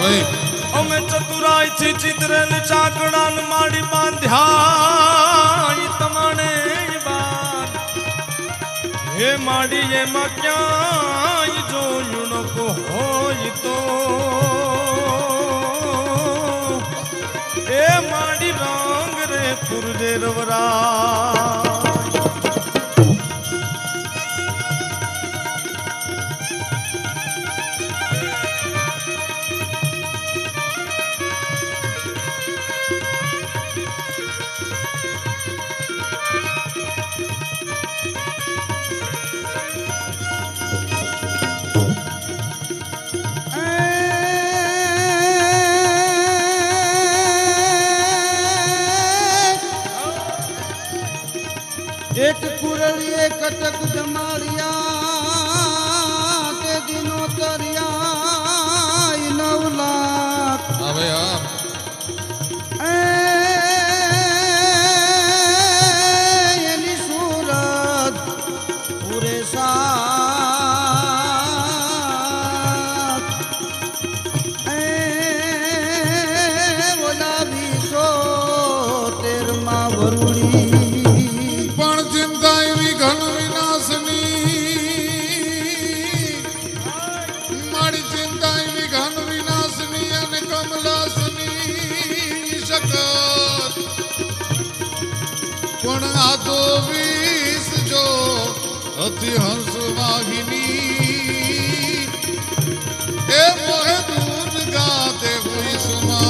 भाई અમે ચતુરાઈ થી ચિતરેલ ચાકડાન માડી બાંધ્યા તમાણે બાદ હે માડી એમાં ક્યાંય જોયું नको હોય તો એ માડી રંગ રે પુરજે રવરા एक कुरलिए कटक जमारिया ते दिनों तरिया 9 लाख भाई हाँ एनी सूरत पूरे साथ बोला भी सो तेर माँ वरुड़ी घन विनाशनी मारी चिंता घन विनाशनी अने कमलासनी शकत पण आ तो विष जो अति हंस वाहिनी ए मोहे दूज गाते हुई सुना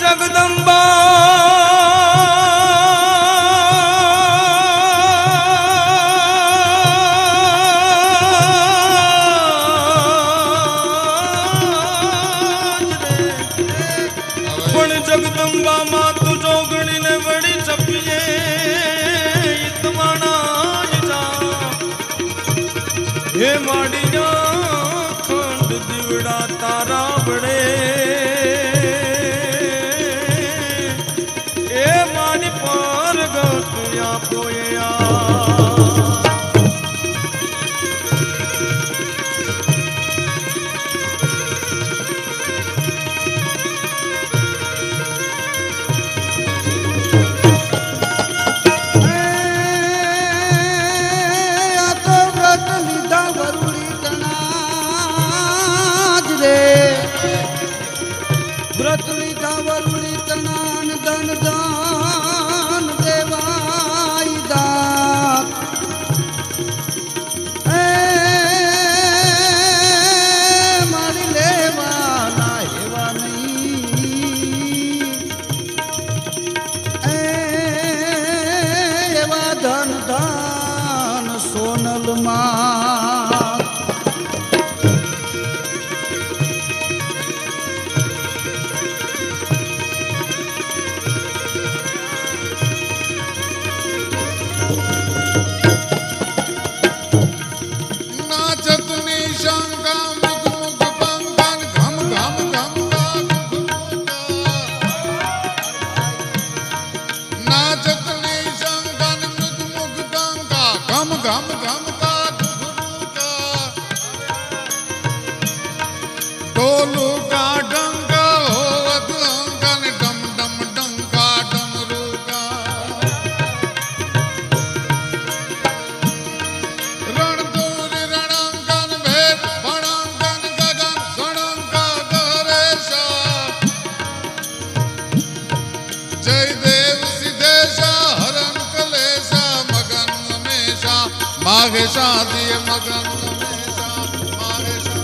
जगदंबा पण जगदंबा मात जोगणी ने बड़ी चपिए इतमाना जा हे माड़िया खंड दिवड़ा तारा बड़े पोया तो व्रत लीधा वरुड़ी तनाज रे व्रत लीधा वरुड़ी तनान दन दान देवाई दात मारी लेवाना हेवा नहीं एवा धन दान सोनल माँ घम घम का ढोलू का डंका होवत अंकन डम डम डंका डमरू का रणदूर रणंकन भेद भणंकन गगन सणंका गरेशा जय देव सिद्धेशा हरण कलेशा मगन हमेशा माघेशा दिए मगन हमेशा माघेशा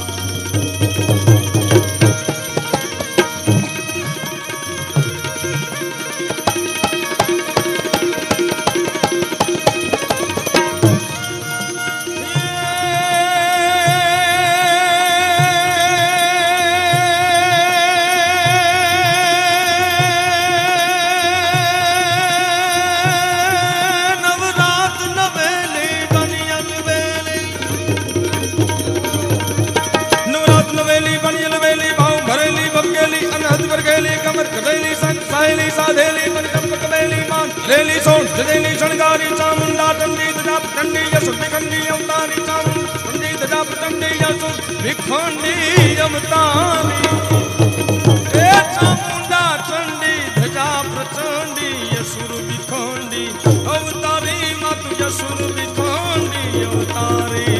सड़गेली कमर कदेली संग साहेली साधेली मनकम कबेली मान रेली सोन जदेली शणगारी चामुंडा चंडी दजाप चंडी यसुर विखंडी अवतारी चामुंड चंडी दजाप चंडी यसुर विखंडी अवतारी ए चामुंडा चंडी दजाप चंडी यसुर विखंडी अवतारी मातु यसुर विखंडी अवतारी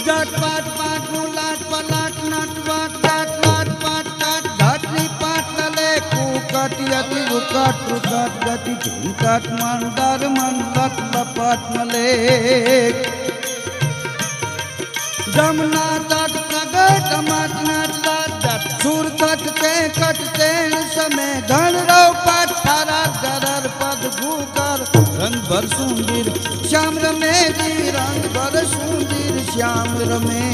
जाट पाट पाट मुलाट पलाट नाट वाट जाट वाट पाट टाट घाटनी पाट लले कुकट यति उकट रुकट गति झुमकट मंदर मंदत लपट मले जमुना तट प्रगट टमाट नाट लाट जट सुर तट ते कट तेल समय धन रो पाट थारा गरर पद भूकर रंग भर सुंदर श्याम रमे जी रंग भर सुंदर श्याम रमे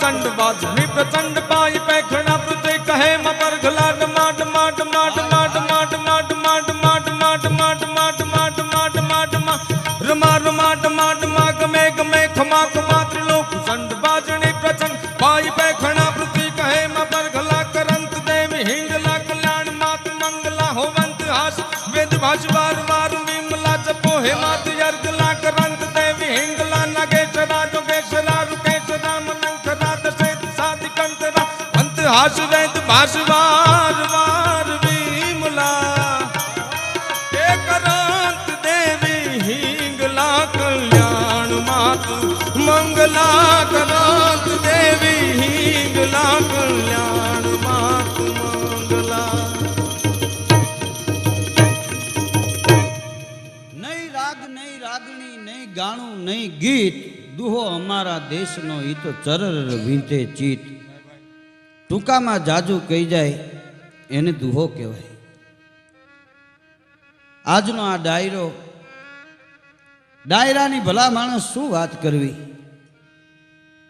चंड बाजनी प्रचंड पाई पैखड़ा पृथ्वी कहे मपर घला डमाट माट माट माट माट माट माट माट माट माट माट माट माट माट रमा रमाट माट माग मेघ में खमा खमा त्रिलोक चंड बाजनी प्रचंड पाई पैखड़ा पृथ्वी कहे मपर घला करंत देवी हिंगला कल्याण मात मंगला होवंत हास वेद भाष बार बार विमला जपो हे मात यर्गला करंत देवी हिंगला नगेशरा जोगेशरा रुकेशरा हास वेद भाष वार वार विमला करांत देवी हिंगला कल्याण मातु मंगला करांत देवी हिंगला कल्याण मातु मंगला नहीं राग नहीं रागणी नहीं गाणु नहीं गीत दुहो हमारा देश नो ई तो चरर वींते चीत ટૂંકામાં જાજુ કહી જાય એને દુહો કહેવાય. આજનો આ ડાયરાની ભલા માણસ શું વાત કરવી.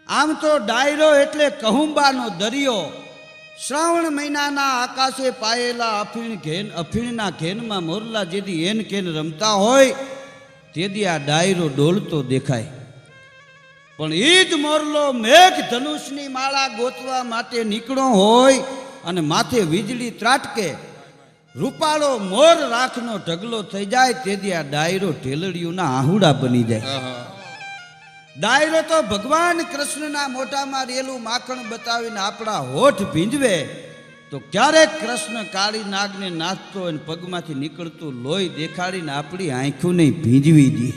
આમ તો ડાયરો એટલે કહુંબાનો દરિયો. શ્રાવણ મહિનાના આકાશે પાયેલા અફીણના ઘેનમાં મોરલા જેથી એન કેન રમતા હોય તેથી આ ડાયરો ડોલતો દેખાય. પણ ઈ જ મોરલો મેઘ ધનુષની માળા ગોતવા માટે નીકળો હોય અને માથે વીજળી ત્રાટકે રૂપાળો મોર રાખનો ઢગલો થઈ જાય તેથી આ ડાયરો ઢેલડીઓના આહુડા બની જાય. ડાયરો તો ભગવાન કૃષ્ણના મોઢામાં રેલું માખણ બતાવીને આપણા હોઠ ભીંજવે તો ક્યારેક કૃષ્ણ કાળી નાગને નાચતો અને પગમાંથી નીકળતું લોહી દેખાડીને આપણી આંખોને ભીંજવી દે.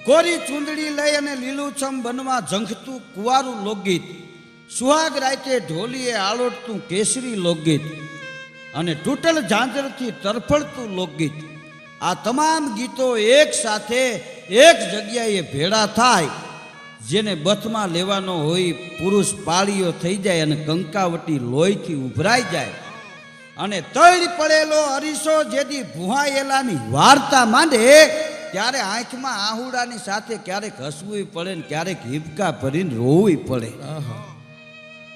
કોરી ચૂંદડી લઈ અને લીલુંછમ બનવા ઝંખતું કુંવારું લોકગીત, સુહાગ રાતે ઢોલીએ આલોટતું કેસરી લોકગીત અને તૂટલ ઝાંઝરથી તરફડતું લોકગીત, આ તમામ ગીતો એક સાથે એક જગ્યાએ ભેળા થાય. જેને બથમાં લેવાનો હોય પુરુષ પાળીઓ થઈ જાય અને કંકાવટી લોહીથી ઉભરાઈ જાય અને તળી પડેલો અરીસો જેથી ભૂહાયેલાની વાર્તા માંડે ત્યારે આંખમાં આહુડાની સાથે ક્યારેક હસવું પડે ને ક્યારેક હિબકા ભરીને રોવું પડે.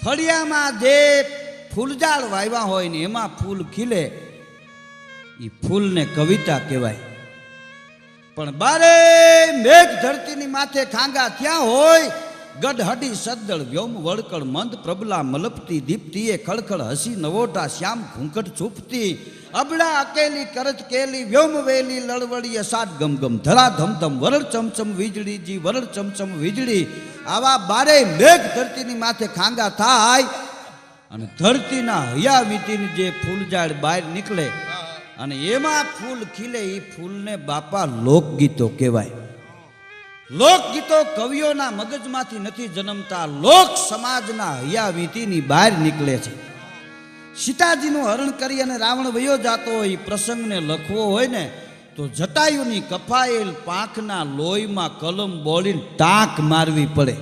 ફળિયામાં જે ફૂલઝાડ વાવ્યા હોય ને એમાં ફૂલ ખીલે એ ફૂલને કવિતા કહેવાય. પણ બારે મેઘ ધરતીની માથે ખાંગા ત્યાં હોય ગઢહડી સદ્દળ વ્યોમ વળકળ મંદ પ્રબલા મલપતી દીપ્તિએ ખળખળ હસી નવોટા શ્યામ ઘૂંઘટ છૂપતી અબડા અકેલી કરત કેલી વ્યોમ વેલી લળવડી અસાદ ગમગમ ધરા ધમધમ વરળ ચમચમ વીજળી જી વરળ ચમચમ વીજળી. આવા બારે મેઘ ધરતીની માથે ખાંગા થાય અને ધરતીના હૈયા વીતીની જે ફૂલઝાડ બહાર નીકળે અને એમાં ફૂલ ખીલે એ ફૂલને બાપા લોકગીતો કહેવાય. લોકગીતો કવિઓના મગજમાંથી નથી જન્મતા, લોક સમાજના હૈયા વીંટીની બહાર નીકળે છે. સીતાજીનું હરણ કરી અને રાવણ વયો જાતો હોય એ પ્રસંગને લખવો હોય ને તો જટાયુની કફાયેલ પાંખના લોહીમાં કલમ બોલીને ટાંક મારવી પડે.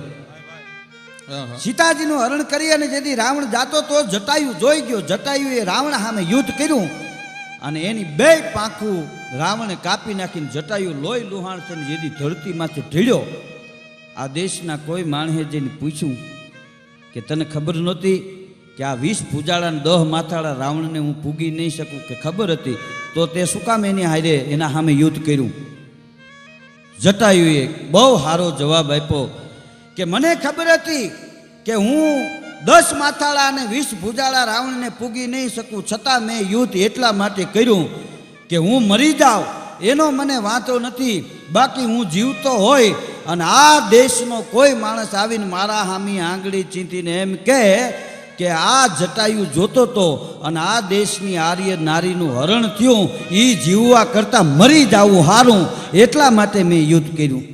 સીતાજીનું હરણ કરી અને જેથી રાવણ જાતો તો જટાયુ જોઈ ગયો. જટાયુએ રાવણ સામે યુદ્ધ કર્યું અને એની બે પાંખું રાવણે કાપી નાખીને જટાયુ લોહી લુહાણ થઈને જેથી ધરતીમાંથી ઢીળ્યો. આ દેશના કોઈ માણસે જઈને પૂછ્યું કે તને ખબર નહોતી કે આ 20 પૂજાળા 10 માથાળા રાવણને હું પૂગી નહીં શકું, કે ખબર હતી તો તે શું કામ એની હારે એના સામે યુદ્ધ કર્યું? જટાયુએ બહુ સારો જવાબ આપ્યો કે મને ખબર હતી કે હું 10 માથાળા અને 20 ભુજાળા રાવણને પૂગી નહીં શકું, છતાં મેં યુદ્ધ એટલા માટે કર્યું કે હું મરી જાઉં એનો મને વાંધો નથી, બાકી હું જીવતો હોય અને આ દેશનો કોઈ માણસ આવીને મારા સામી આંગળી ચીંટીને એમ કહે કે આ જટાયુ જોતો તો અને આ દેશની આર્ય નારીનું હરણ થયું, એ જીવવા કરતાં મરી જવું સારું, એટલા માટે મેં યુદ્ધ કર્યું.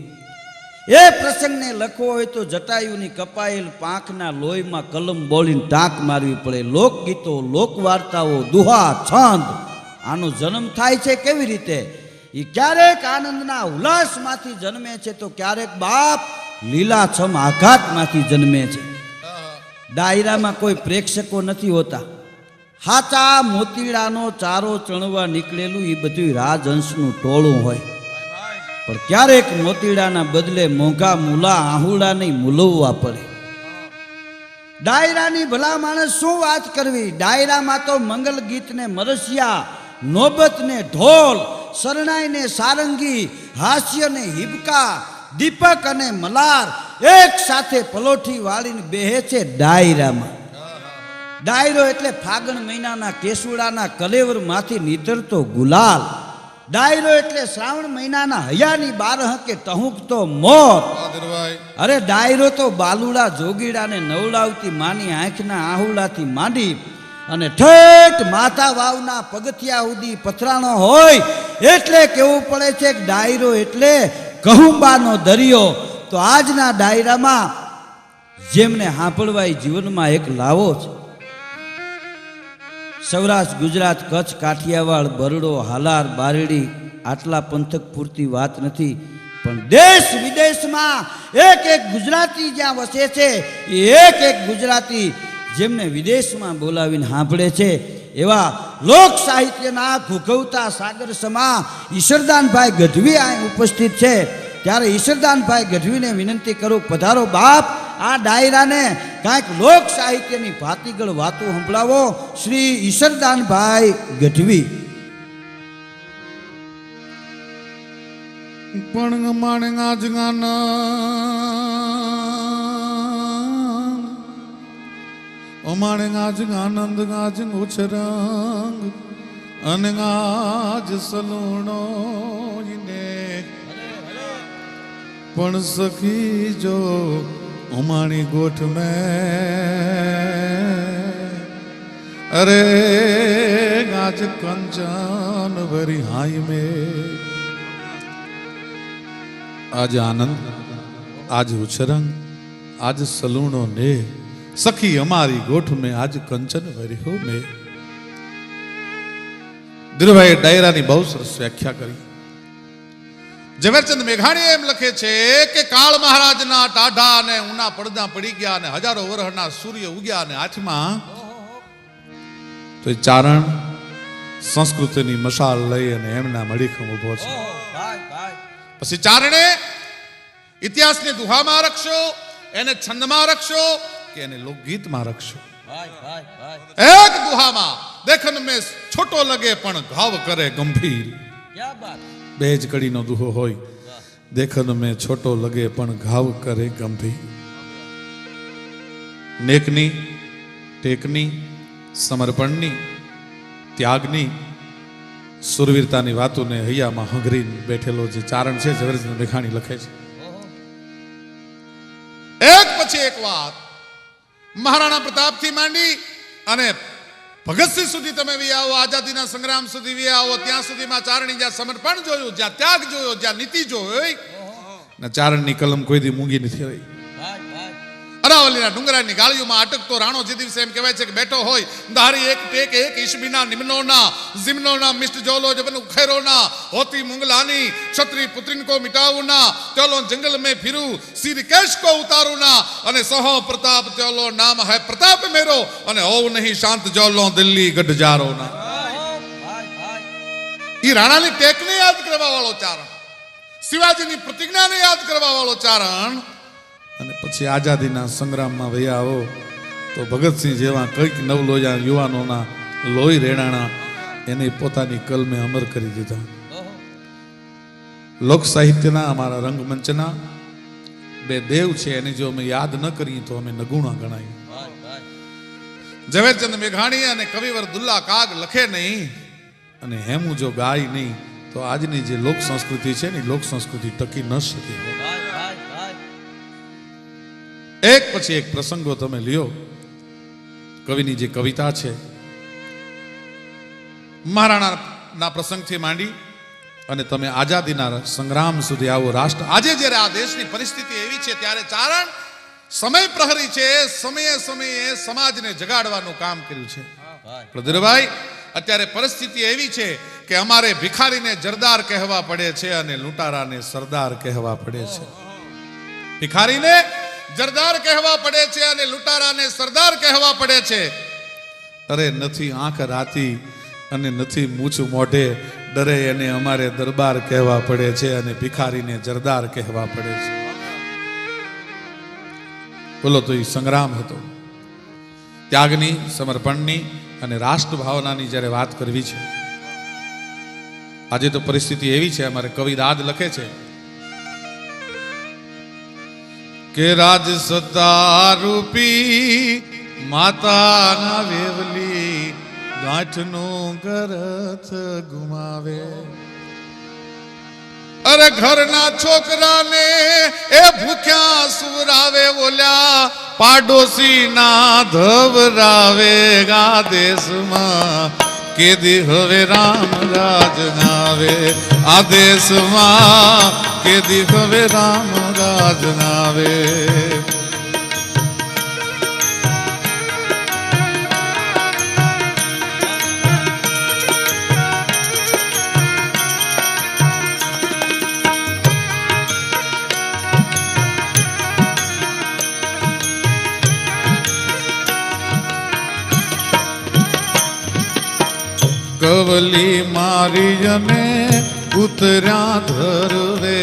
એ પ્રસંગને લખવો હોય તો જટાયુની કપાયેલ પાંખના લોહીમાં કલમ બોલીને ટાંક મારવી પડે. લોકગીતો, લોકવાર્તાઓ, દુહા, છંદ, આનો જન્મ થાય છે કેવી રીતે? એ ક્યારેક આનંદના ઉલ્લાસમાંથી જન્મે છે તો ક્યારેક બાપ લીલાછમ આઘાતમાંથી જન્મે છે. ડાયરામાં કોઈ પ્રેક્ષકો નથી હોતા. હાચા મોતીડાનો ચારો ચણવા નીકળેલું એ બધું રાજહંસનું ટોળું હોય, પણ ક્યારેક મોતીડાના બદલે મોંઘા મૂલા આહુડાને મૂલવવા પડે. ડાયરાની ભલા માણસ શું વાત કરવી? ડાયરામાં તો મંગલ ગીતને મરસિયા, નોબતને ઢોલ, શરણાઈને સારંગી, હાસ્યને હિબકા, દીપક અને મલાર એક સાથે પલોઠી વાળીને બેહે છે ડાયરામાં. ડાયરો એટલે ફાગણ મહિનાના કેસુડાના કલેવરમાંથી નીતરતો ગુલાલ. ડાયરો એટલે શ્રાવણ મહિનાના હૈયાની બારહકે ટહુકતો મોર. અરે ડાયરો તો બાલુડા જોગીડાને નવડાવતી માની આંખના આહુડાથી માંડી અને ઠેઠ માથા વાવના પગથિયા સુધી પથરાણો હોય એટલે કેવું પડે છે કે ડાયરો એટલે કહુંબાનો દરિયો. તો આજના ડાયરામાં જેમને સાંભળવા જીવનમાં એક લાવો છે. સૌરાષ્ટ્ર, ગુજરાત, કચ્છ, કાઠિયાવાડ, બરડો, હાલાર, બારડી આટલા પંથક પૂરતી વાત નથી, પણ દેશ વિદેશમાં એક એક ગુજરાતી જ્યાં વસે છે એ એક એક ગુજરાતી જેમને વિદેશમાં બોલાવીને સાંભળે છે એવા લોક સાહિત્યના ભૂગવતા સાગર સમા ઈશ્વરદાનભાઈ ગઢવી અહીં ઉપસ્થિત છે. ત્યારે ઈશ્વરદાનભાઈ ગઢવીને વિનંતી કરું, પધારો બાપ, આ ડાયરાને કાંઈક લોક સાહિત્યની ભાતીગળ વાતો સંભળાવો. શ્રી ઈશ્વરદાનભાઈ ગઢવી. પણ માણેગા જગાના માણેગા જગાનંદ ગાજ ઉછરંગ અને ગાજ સલુણો ને પણ સખી જો ઉમાણી ગોઠ મેં અરે ગાજ કંચન ભરી હાઈ મેં. આજ આનંદ, આજ ઉછરંગ, આજ સલૂણો ને સખી અમારી ગોઠ મેં આજ કંચન ભરી હો મેં. ધીરુભાઈ ડાયરાની બહુ સરસ વ્યાખ્યા કરી. ઝવેરચંદ મેઘાણી એમ લખે છે કે કાળ મહારાજના ટાઢા અને ઉના પડદા પડી ગયા અને હજારો વર્ષના સૂર્ય ઉગ્યા અને હાથમાં તો એ ચારણ સંસ્કૃતિની મશાલ લઈ અને એમના મડીખમ ઉભો છે. પછી ચારણે ઇતિહાસને દુહામાં રખશો, એને છંદમાં રખશો કે એને લોકગીતમાં રખશો. એક દુહામાં દેખન મેં છોટો લગે પણ ઘાવ કરે ગંભીર. બે જ કડીનો દુહો હોય. દેખન મેં છોટો લગે પણ ઘાવ કરે ગંભીર. નેકની, ટેકની, સમર્પણની, ત્યાગની, સુરવીરતાની વાતોને હૈયામાં હંગરીને બેઠેલો જે ચારણ છે ઝવેરચંદ મેઘાણી લખે છે. એક પછી એક વાત મહારાણા પ્રતાપથી માંડી અને ભગતસિંહ સુધી તમે વી આવો, આઝાદીના સંગ્રામ સુધી વી આવો, ત્યાં સુધીમાં ચારણી જ્યાં સમર્પણ જોયું, જ્યાં ત્યાગ જોયો, જ્યાં નીતિ જોઈ, ને ચારણની કલમ કોઈ દી મૂંગી નથી રહી. અરાવલીના ડુંગરાની ગાળીઓમાં અટકતો રાણો જે દિવસે એમ કહેવાય છે કે બેઠો હોય, ધારી એક ટેક એક ઈશબીના નિમ્નોના જીમ્નોના મિષ્ટ જોલો જબન ઉખેરોના હોતી મુંગલાની છત્રી પુત્રીન કો મિટાવુના ત્યોલો જંગલ में फिरू सिर केश को उतारूना અને સહો પ્રતાપ ત્યોલો નામ હૈ પ્રતાપ મેરો અને હોવ નહીં શાંત જોલો દિલ્હી ગઢજારોના. ઈ રાણાની ટેકને યાદ કરવા વાળો ચારણ, શિવાજીની પ્રતિજ્ઞાને યાદ કરવા વાળો ચારણ, અને પછી આઝાદીના સંગ્રામમાં વયા આવો તો ભગતસિંહ જેવા કંઈક નવલોયા યુવાનોના લોહી રેડાણા એને પોતાની કલમે અમર કરી દીધા. લોક સાહિત્યના અમારા રંગમંચના બે દેવ છે, એને જો અમે યાદ ન કરીએ તો અમે નગુણા ગણાય. ઝવેરચંદ મેઘાણી અને કવિવર દુલ્લા કાગ લખે નહીં અને હેમું જો ગાય નહીં તો આજની જે લોક સંસ્કૃતિ છે ને લોક સંસ્કૃતિ ટકી ન શકે. એક પછી એક પ્રસંગો તમે લ્યો. કવિની જે કવિતા છે મહારાણાના પ્રસંગથી માંડી અને તમે આઝાદીના સંગ્રામ સુધી આવો. રાષ્ટ્ર આજે જ્યારે આ દેશની પરિસ્થિતિ એવી છે ત્યારે ચારણ સમય પ્રહરી છે, સમયે સમયે સમાજને જગાડવાનું કામ કર્યું છે. પ્રધીરભાઈ, અત્યારે પરિસ્થિતિ એવી છે કે અમારે ભિખારીને જરદાર કહેવા પડે છે અને લૂંટારાને સરદાર કહેવા પડે છે. ભિખારીને જરદાર કહેવા પડે છે અને લૂંટારાને સરદાર કહેવા પડે છે. અરે નથી આંખ રાતી અને નથી મૂછ મોઢે, ડરે એને અમારે દરબાર કહેવા પડે છે અને ભિખારીને જરદાર કહેવા પડે છે. બોલો, તો એ સંગ્રામ હતો. ત્યાગની, સમર્પણની અને રાષ્ટ્ર ભાવનાની જ્યારે વાત કરવી છે, આજે તો પરિસ્થિતિ એવી છે, અમારે કવિ દાદ લખે છે કે રાજ સત્તા રૂપી માતાના વેવલી ગાંઠનું ગરથ ગુમાવે. અરે ઘરના છોકરાને એ ભૂખ્યા સુવરાવે, ઓલ્યા પાડોશી ના ધવરાવે. આ દેશમાં કેદી હવે રામ રાજ નાવે, આ દેશમાં કેદી હવે રામ રાજ નાવે. કવલી મારી જને ઉતર્યા ધરવે,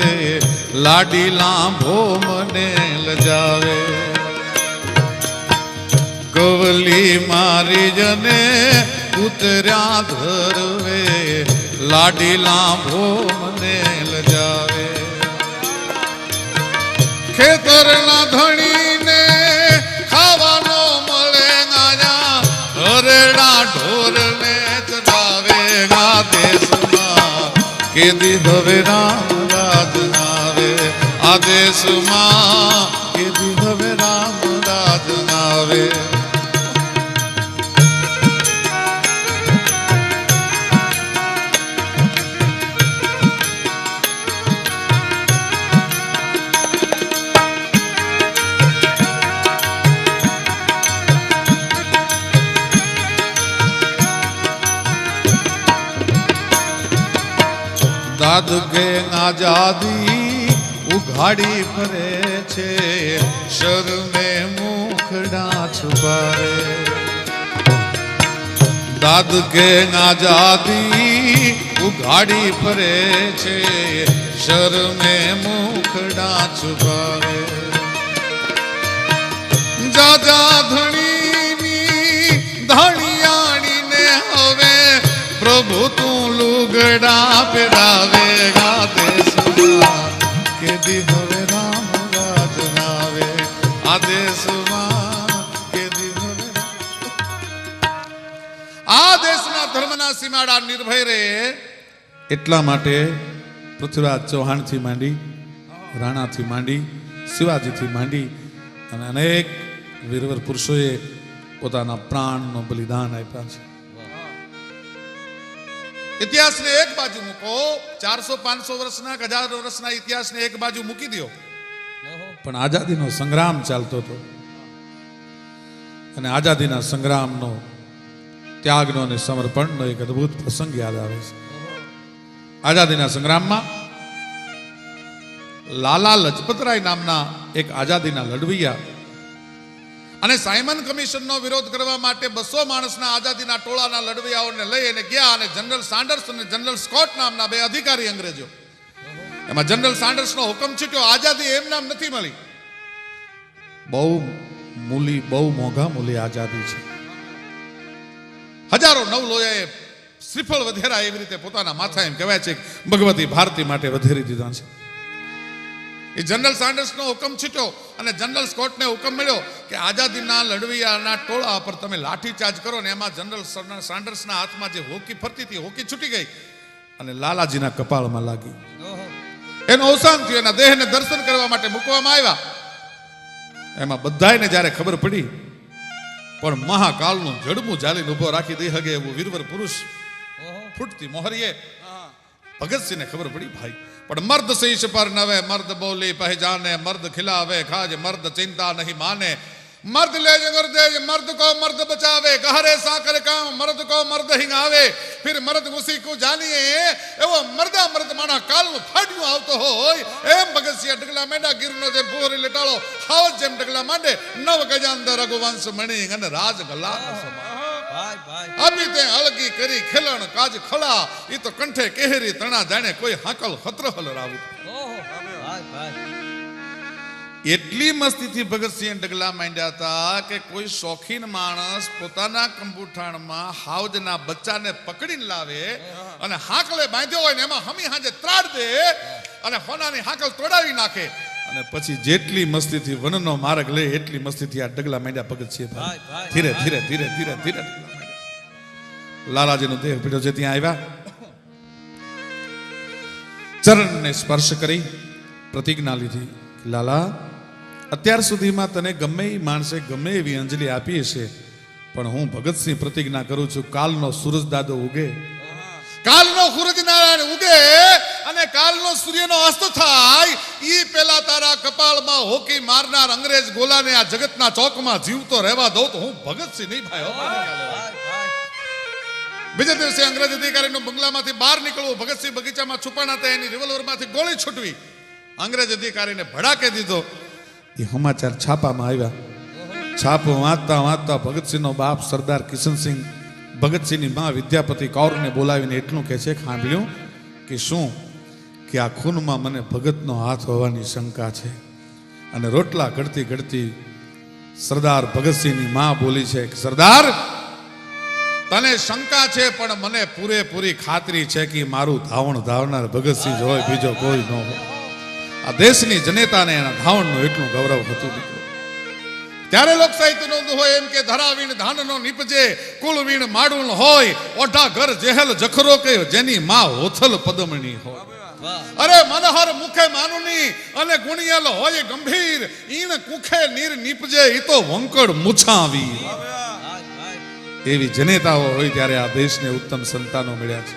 લાડીલા ભો મને લજાવે. કવલી મારી જને ઉતર્યા ધરવે, લાડીલા ભો મને લજાવે. ખેતરના ધણીને ખાવાનો મળે ગાયા, હરેડા ઢોરને ચડાવે. આ દેશમાં કેદી હવે રામ રાજ નાવે, આ દેશમાં કેદી હવે રામ રાજ નાવે. દાદ કે આઝાદી ઉઘાડી ફરે છે, શરમે મુખડા છુપાવે. દાદ કે આઝાદી ઉઘાડી ફરે છે, શરમે મુખડા છુપાવે. જાજા ધણીની ધણિયાણીને હવે પ્રભુ તું લુગડા પહેરાવે. આ દેશમાં કેદી હવે રામ રાજ નાવે, આ દેશમાં કેદી હવે. આ દેશના ધર્મના સીમાડા નિર્ભય રહે એટલા માટે પૃથ્વીરાજ ચૌહાણથી માંડી, રાણાથી માંડી, શિવાજીથી માંડી અને અનેક વીરવર પુરુષોએ પોતાના પ્રાણનું બલિદાન આપ્યા છે. ઇતિહાસને એક બાજુ મૂકો, 400-500 વર્ષના 1000 વર્ષના ઇતિહાસને એક બાજુ મૂકી દો, પણ આઝાદીનો સંગ્રામ ચાલતો હતો અને આઝાદીના સંગ્રામનો ત્યાગનો અને સમર્પણનો એક અદ્ભુત પ્રસંગ યાદ આવે છે. આઝાદીના સંગ્રામમાં લાલા લજપતરાય નામના એક આઝાદીના લડવૈયા અને સાયમન કમિશનનો વિરોધ કરવા માટે 200 માણસના આઝાદીના ટોળાના લડવૈયાઓને લઈ અને ગયા અને જનરલ સાન્ડર્સ અને જનરલ સ્કોટ નામના 2 અધિકારી અંગ્રેજો, એમાં જનરલ સાન્ડર્સનો હુકમ છૂટ્યો, આઝાદી એમ નામ નથી મળી, બહુ મોંઘા મૂલ્ય આઝાદી છે. હજારો નવ લોયાએ શ્રીફળ વધેરા એવી રીતે પોતાના માથા, એમ કહેવાય છે ભગવતી ભારતી માટે વધેરી દીધા છે. એ જનરલ સાન્ડર્સનો હુકમ છૂટ્યો અને જનરલ સ્કોટને હુકમ મળ્યો કે આઝાદીના લડવૈયાના ટોળા પર તમે લાઠીચાર્જ કરો ને એમાં જનરલ સાન્ડર્સના હાથમાં જે હોકી ફરતી હતી, હોકી છૂટી ગઈ અને લાલાજીના કપાળમાં લાગી. એનું અવસાન થયું. એના દેહને દર્શન કરવા માટે મૂકવામાં આવ્યા. એમાં બધાને જ્યારે ખબર પડી, પણ મહાકાળનું જડમું જાલીને ઉભો રાખી દઈ હગે એવું વીરવર પુરુષ ફૂટતી મોહરીએ ભગતસિંહને ખબર પડી, ભાઈ પણ મર્દ શીશ પર નવે, મર્દ બોલી પહેચાને, મર્દ ખિલાવે ખાજ, મર્દ ચિંતા નહીં માને, मर्द ले जगरदेज, मर्द को मर्द बचावे, गहरे साकर काम मर्द को मर्द हिंगावे, फिर मर्द उसी को जानिए एवो मर्दा मर्द माना काल फाड्યું આવતો હોય એમ ભગતસિંહ ડગલા મેડા ગીરનો જે ભોરી લેટાળો હાવજ જેમ ડગલા માંડે, નવ ગજાંદર રઘુવંશ મણી અને રાજ ગલા અભી તે અળગી કરી ખેલણ કાજ ખળા, ઈ તો કંઠે કેહરી તણા જાણે કોઈ હાકલ ખતરહલ રાવું. એટલી મસ્તીથી ભગતસિંહ ડગલા માંડ્યા હતા કે કોઈ શોખીન માણસ પોતાના કંબુઠાણમાં હાવજના બચ્ચાને પકડીને લાવે અને હાકલે બાંધ્યો હોય ને એમાં હમી હાજે ત્રાડ દે અને હોનાની હાકલ તોડાવી નાખે અને પછી જેટલી મસ્તીથી વનનો માર્ગ લે એટલી મસ્તીથી આ ડગલા માંડ્યા ભગતસિંહ. ધીરે ધીરે ધીરે ધીરે ધીરે લાલાજીનો દેહ પીડ્યો છે ત્યાં આવ્યા, ચરણને સ્પર્શ કરી પ્રતિજ્ઞા લીધી, લાલા અત્યાર સુધીમાં તને ગમે એ માણસે ગમે એવી અંજલિ આપી હશે, પણ હું ભગતસિંહ પ્રતિજ્ઞા કરું છું, કાલનો સૂરજ દાદો ઉગે, કાલનો સૂરજ નારાયણ ઉગે અને કાલનો સૂર્યનો અસ્ત થાય ઈ પેલા તારા કપાળમાં હોકી મારનાર અંગ્રેજ ગોલાને આ જગતના ચોકમાં જીવતો રહેવા દઉં તો હું ભગતસિંહ નહીં ભાઈ. બીજા દિવસે અંગ્રેજ અધિકારીનો બંગલામાંથી બહાર નીકળવું, ભગતસિંહ બગીચામાં છુપાણા હતા, એની રિવોલ્વરમાંથી ગોળી છૂટવી, અંગ્રેજ અધિકારીને ભડાકે દીધો. એ સમાચાર છાપામાં આવ્યા. છાપો વાંચતા વાંચતા ભગતસિંહનો બાપ સરદાર કિશનસિંહ ભગતસિંહની માં વિદ્યાપતિ કૌરને બોલાવીને એટલું કહે છે, સાંભળ્યું કે શું કે આ ખૂનમાં મને ભગતનો હાથ હોવાની શંકા છે. અને રોટલા ઘડતી ઘડતી સરદાર ભગતસિંહની માં બોલી છે કે સરદાર તને શંકા છે પણ મને પૂરેપૂરી ખાતરી છે કે મારું ધાવણ ધાવનાર ભગતસિંહ જ હોય, બીજો કોઈ ન હોય. આ દેશની જનેતાને એના ધાવણનું એટલું ગૌરવ હતું. ત્યારે લોક સાહિત્ય નોંધ હોય એમ કે ધરાવીણ ધાનનો નીપજે, કુળવીણ માડું હોય, ઓઢા ઘર જેહલ જખરો કે જેની માં હોથલ પદમણી હોય. અરે મનહર મુખે માનુની અને ગુણિયલ હોય ગંભીર, ઈણ કુખે નીર નીપજે ઈ તો વંકડ મુછાવી. એવી જનેતાઓ હોય ત્યારે આ દેશને ઉત્તમ સંતાનો મળ્યા છે.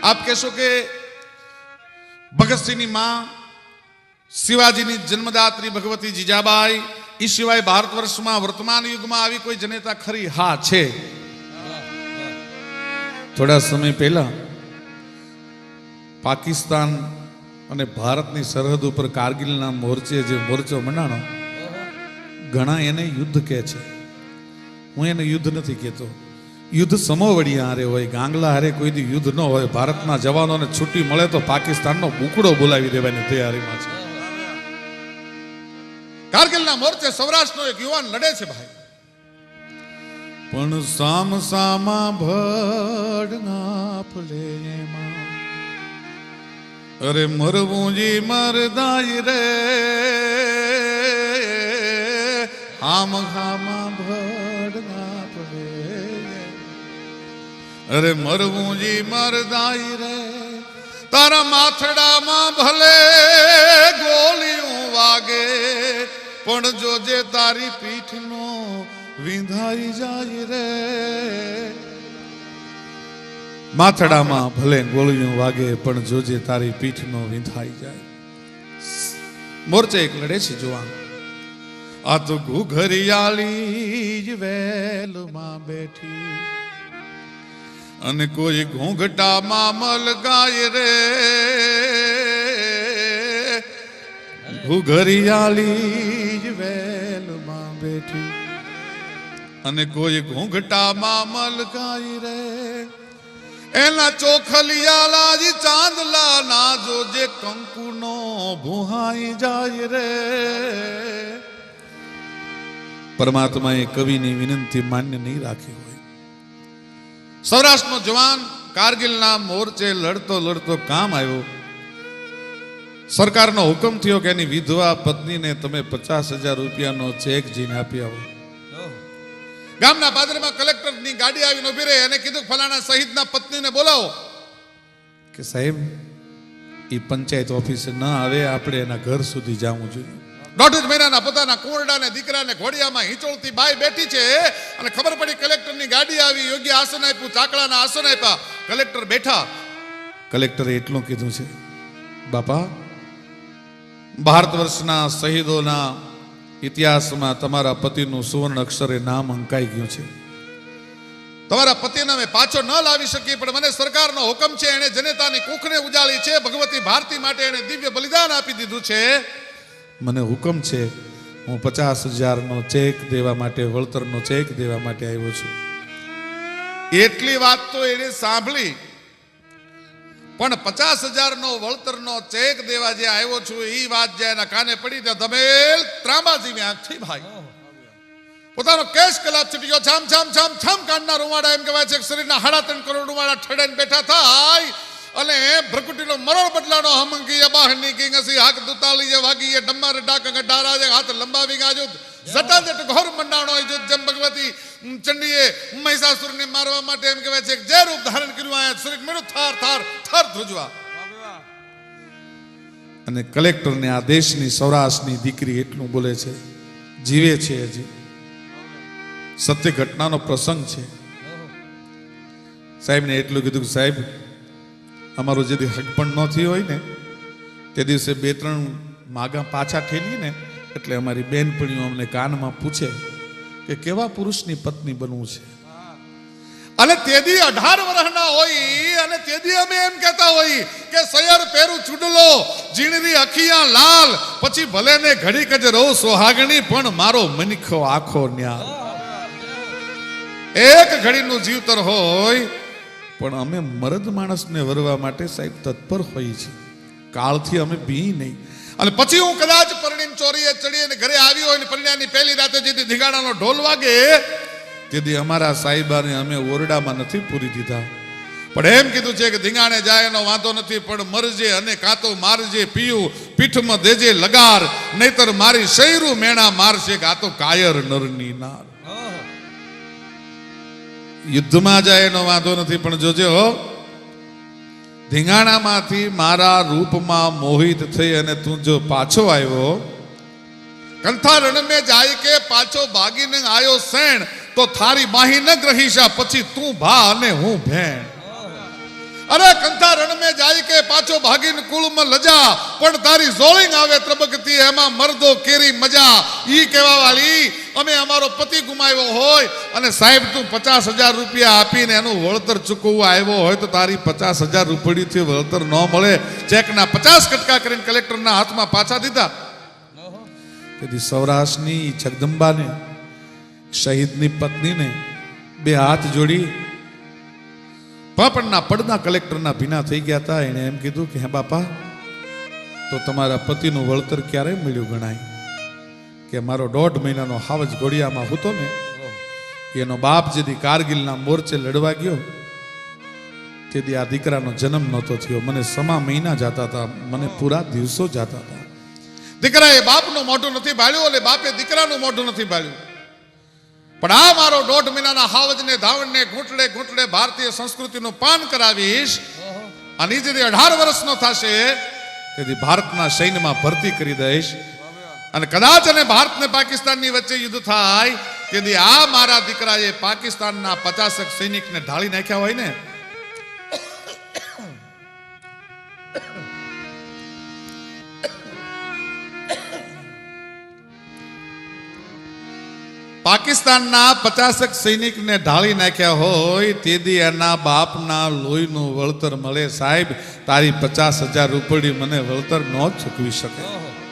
આપ કહેશો કે ભગતસિંહની માં શિવાજીની જન્મદાત્રી ભગવતી જીજાબાઈ, એ સિવાય ભારત વર્ષમાં વર્તમાન યુગમાં આવી કોઈ જનેતા ખરી? હા છે. થોડા સમય પહેલા પાકિસ્તાન અને ભારતની સરહદ ઉપર કારગિલના મોરચે જે મોરચો મંડાણો, ઘણા એને યુદ્ધ કહે છે. હું એને યુદ્ધ નથી કહેતો. યુદ્ધ સમોવડિયા હારે હોય, ગાંગલા હારે કોઈ દી યુદ્ધ ન હોય. ભારતના જવાનોને છૂટી મળે તો પાકિસ્તાનનો બુકડો બોલાવી દેવાની તૈયારીમાં છે. કારગિલના મોરચે સૌરાષ્ટ્રનો એક યુવાન લડે છે ભાઈ, પણ સામ સામા ભડના ફલેમાં અરે મરવું જી મરદાય રે, આમ ખામા ભડના ફલે, અરે મરવું જી મરદાય રે, તારા માથડામાં ભલે ગોળીઓ વાગે પણ જોજે તારી પીઠનો વિંધાઈ જાય રે. માથડામાં ભલે ગોળીઓ વાગે પણ જોજે તારી પીઠનો વિંધાઈ જાય. મોરચે એક લડે છે જુવાન. આ તો ઘુઘરિયાળી વેલમાં બેઠી અને કોઈ ઘૂંઘટામાં મલગાય રે. ઘુઘરિયાળી વેલમાં બેઠી અને કોઈ ઘૂંઘટામાં મલગાય રે. એના ચોખલિયાલા ચાંદલા ના જોજે કંકુનો ભુહાઈ જાય રે. પરમાત્માએ કવિની વિનંતી માન્ય નહીં રાખી હોય. સૌરાષ્ટ્રનો જવાન કારગિલના મોરચે લડતો લડતો કામ આવ્યો. સરકારનો હુકમ થયો કે એની વિધવા પત્નીને તમે 50,000 રૂપિયાનો ચેક જઈને આપી આવો. ગામના પાદરમાં કલેક્ટરની ગાડી આવીને ઉભી રહી અને કીધું ફલાણા શહીદના પત્નીને બોલાવો. કે સાહેબ એ પંચાયત ઓફિસે ન આવે, આપણે એના ઘર સુધી જવું જોઈએ. 1.5 મહિનાના પોતાના કોરડાને દીકરાને ઘોડિયામાં હિંચોળતી બાઈ બેઠી છે અને ખબર પડી કલેક્ટરની ગાડી આવી. યોગ્ય આસન આપ્યું, ચાકડાના આસન આપ્યા. કલેક્ટર બેઠા. કલેક્ટરે એટલું કીધું છે, બાપા ભારત વર્ષના શહીદોના ઇતિહાસમાં તમારા પતિનું સુવર્ણ અક્ષરે નામ અંકાઈ ગયું છે. તમારા પતિને અમે પાછો ન લાવી શકીએ, પણ મને સરકારનો હુકમ છે. એણે જનતાની કુખને ઉજાળી છે. ભગવતી ભારતી માટે એણે દિવ્ય બલિદાન આપી દીધું છે. મને હુકમ છે, હું 50,000નો ચેક દેવા માટે, વળતરનો ચેક દેવા માટે આવ્યો છું. એટલી વાત તો એણે સાંભળી, પણ 50,000નો વળતરનો ચેક દેવા જે આવ્યો છું એ વાત જે એના કાને પડી ત્યાં ધમેલ ત્રાંબા જેવી આંખ થઈ ભાઈ. પોતાનો કેશ કલાપ છૂટ્યો. છામ છામ છામ છામ કાંડના રૂવાડા, એમ કહેવાય છે શરીરના 3.5 કરોડ રૂવાડા ઠડાઈને બેઠા થાય અને ભ્રકુટીનો મરોડ બદલાનો હમંગી બાહની કિંગસી હાક દુતાલી વાગી ડમ્મર ડાક ગડારા જે હાથ લંબાવી ગાજો જટાજટ ઘોર મંડાણો જો જેમ ભગવતી ચંડીએ મહિષાસુરને મારવા માટે એમ કહેવાય છે જે રૂપ ધારણ કર્યું આ શરીર મેળું થાર થાર થાર ધ્રુજવા. અને કલેક્ટરને આ દેશની સૌરાષ્ટ્રની દીકરી એટલું બોલે છે, જીવે છે હજી, સત્ય ઘટનાનો પ્રસંગ છે. સાહેબને એટલું કીધું કે સાહેબ અમારું જે હગપણ ન થયું હોય ને તે દિવસે 2-3 માગા પાછા ઠેલીએ ને એટલે અમારી બેનપણીઓ અમને કાનમાં પૂછે કે કેવા પુરુષની પત્ની બનવું છે. અને તેદી 18 વર્ષના હોય અને તેદી અમે એમ કહેતા હોય કે સયર પેરું ચૂડલો જીણરી અખિયા લાલ, પછી ભલે ને ઘડીક જ રહો સોહાગણી પણ મારો મનખો આખો ન્યાલ. એક ઘડીનું જીવતર હોય પણ અમે મરદ માણસને વરવા માટે સાહેબ તત્પર હોઈએ છીએ. કાળથી અમે બી નહીં. અને પછી હું કદાચ પરણીને ચોરીએ ચડીને ઘરે આવ્યો હોય ને પરણ્યાની પહેલી રાતે જેથી ધીગાડાનો ઢોલ વાગે તેથી અમારા સાહેબાને અમે ઓરડામાં નથી પૂરી દીધા, પણ એમ કીધું છે કે ધીંગાણે જાય એનો વાંધો નથી, પણ મરજે અને કાતો મારજે પીયું, પીઠમાં દેજે લગાર, નહીતર મારી શૈરું મેણા મારશે કે આ તો કાયર નરની નાર. યુદ્ધમાં જાય એનો વાંધો નથી, પણ જોજે હો ધીંગાણામાંથી મારા રૂપમાં મોહિત થઈ અને તું જો પાછો આવ્યો, કંથા રણ મેં જાય કે પાછો ભાગીને આવ્યો સેણ, તો થારી બાહી ન ગ્રહીશા, પછી તું ભા અને હું ભેણ. અરે કંથા રણ મેં જાય કે પાછો ભાગીને કુળમાં લજા, પણ તારી જોળિંગ આવે ત્રબકતી એમાં મરદો કેરી મજા. ઈ કહેવા વાળી અમે અમારો પતિ ગુમાવ્યો હોય અને સાહેબ તું 50,000 રૂપિયા આપીને એનું વળતર ચૂકવવા આવ્યો હોય તો તારી 50,000 રૂપિયાથી વળતર ન મળે. ચેકના 50 કટકા કરીને કલેક્ટરના હાથમાં પાછા દીધા. તેથી સૌરાષ્ટ્રની જગદંબાને, શહીદની પત્નીને 2 હાથ જોડી પાપણના પડદા કલેક્ટરના ભીના થઈ ગયા હતા. એણે એમ કીધું કે હે બાપા, તો તમારા પતિનું વળતર ક્યારે મળ્યું ગણાય? કે મારો 1.5 મહિનાનો હાવજ ઘોડિયામાં હતો ને એનો બાપ જેથી કારગિલના મોરચે લડવા ગયો તેથી આ દીકરાનો જન્મ નહોતો થયો. મને સમા મહિના જતા હતા, મને પૂરા દિવસો જતા હતા. દીકરાએ બાપનું મોઢું નથી ભાળ્યું અને બાપે દીકરાનું મોઢું નથી ભાળ્યું. પણ આ મારો 1.5 મહિનાના હાવજને ધાવણને ઘૂંટડે ઘૂંટડે ભારતીય સંસ્કૃતિનું પાન કરાવીશ અને જેથી 18 વર્ષનો થશે તેથી ભારતના સૈન્યમાં ભરતી કરી દઈશ. અને કદાચ અને ભારત ને પાકિસ્તાનની વચ્ચે યુદ્ધ થાય તેથી આ મારા દીકરાએ પાકિસ્તાનના 50 સૈનિકને ઢાળી નાખ્યા હોય ને પાકિસ્તાનના 50 સૈનિકને ઢાળી નાખ્યા હોય તેથી એના બાપના લોહીનું વળતર મળે. સાહેબ તારી 50,000 રૂપિયા મને વળતર ન ચૂકવી શકે. ઓહો.